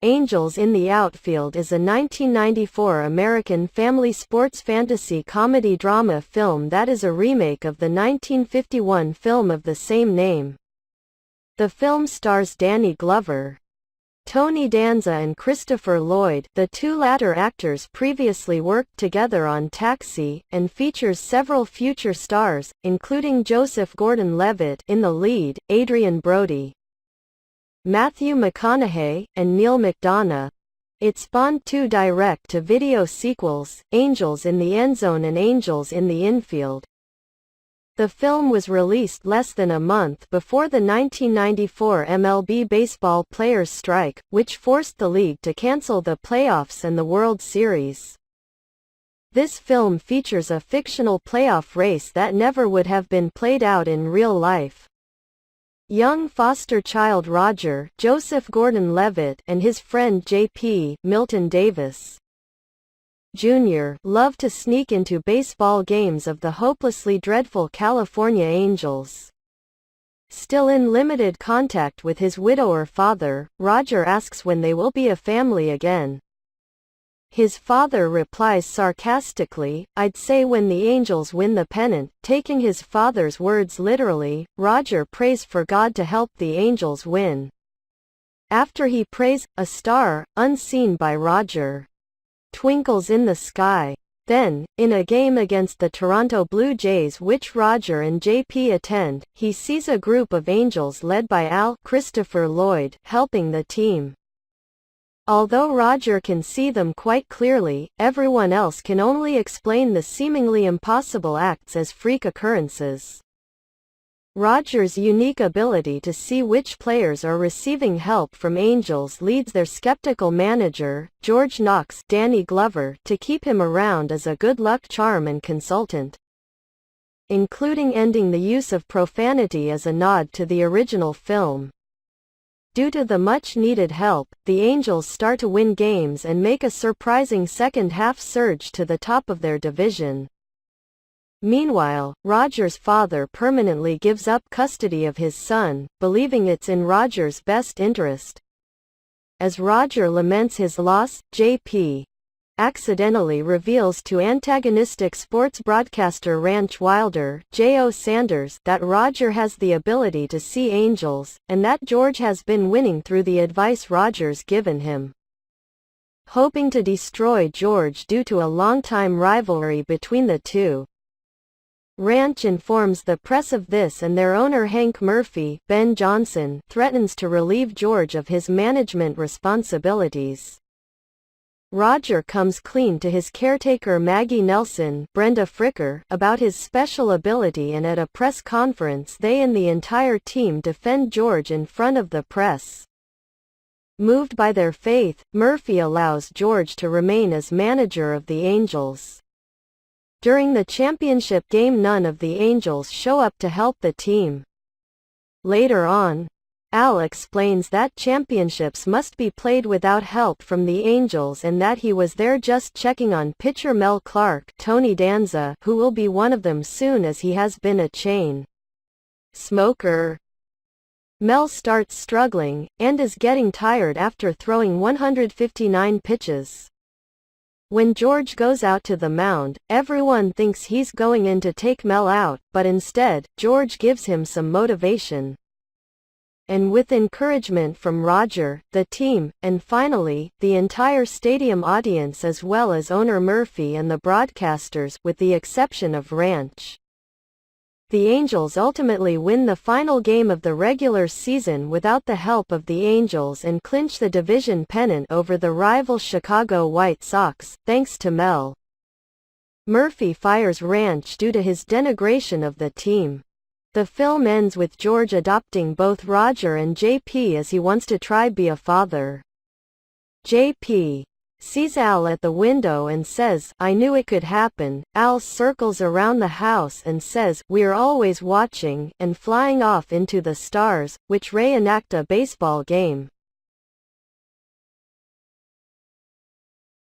Angels in the Outfield is a 1994 American family sports fantasy comedy drama film that is a remake of the 1951 film of the same name. The film stars Danny Glover, Tony Danza and Christopher Lloyd. The two latter actors previously worked together on Taxi, and features several future stars, including Joseph Gordon-Levitt in the lead, Adrien Brody, Matthew McConaughey, and Neil McDonough. It spawned two direct-to-video sequels, Angels in the Endzone and Angels in the Infield. The film was released less than a month before the 1994 MLB baseball players' strike, which forced the league to cancel the playoffs and the World Series. This film features a fictional playoff race that never would have been played out in real life. Young foster child Roger, Joseph Gordon-Levitt, and his friend J.P. Milton Davis Jr. loved to sneak into baseball games of the hopelessly dreadful California Angels. Still in limited contact with his widower father, Roger asks when they will be a family again. His father replies sarcastically, "I'd say when the Angels win the pennant." Taking his father's words literally, Roger prays for God to help the Angels win. After he prays, a star, unseen by Roger, twinkles in the sky. Then, in a game against the Toronto Blue Jays which Roger and JP attend, he sees a group of Angels led by Christopher Lloyd helping the team. Although Roger can see them quite clearly, everyone else can only explain the seemingly impossible acts as freak occurrences. Roger's unique ability to see which players are receiving help from Angels leads their skeptical manager, George Knox, Danny Glover, to keep him around as a good luck charm and consultant, including ending the use of profanity as a nod to the original film. Due to the much-needed help, the Angels start to win games and make a surprising second-half surge to the top of their division. Meanwhile, Roger's father permanently gives up custody of his son, believing it's in Roger's best interest. As Roger laments his loss, J.P. accidentally reveals to antagonistic sports broadcaster Ranch Wilder, J.O. Sanders, that Roger has the ability to see angels, and that George has been winning through the advice Roger's given him. Hoping to destroy George due to a long-time rivalry between the two, Ranch informs the press of this, and their owner Hank Murphy, Ben Johnson, threatens to relieve George of his management responsibilities. Roger comes clean to his caretaker Maggie Nelson, Brenda Fricker, about his special ability, and at a press conference they and the entire team defend George in front of the press. Moved by their faith, Murphy allows George to remain as manager of the Angels. During the championship game, none of the Angels show up to help the team. Later on, Al explains that championships must be played without help from the Angels and that he was there just checking on pitcher Mel Clark, Tony Danza, who will be one of them soon as he has been a chain smoker. Mel starts struggling, and is getting tired after throwing 159 pitches. When George goes out to the mound, everyone thinks he's going in to take Mel out, but instead, George gives him some motivation. And with encouragement from Roger, the team, and finally, the entire stadium audience as well as owner Murphy and the broadcasters, with the exception of Ranch, the Angels ultimately win the final game of the regular season without the help of the Angels and clinch the division pennant over the rival Chicago White Sox, thanks to Mel. Murphy fires Ranch due to his denigration of the team. The film ends with George adopting both Roger and JP as he wants to try be a father. JP sees Al at the window and says, "I knew it could happen." Al circles around the house and says, "We're always watching," and flying off into the stars, which reenact a baseball game.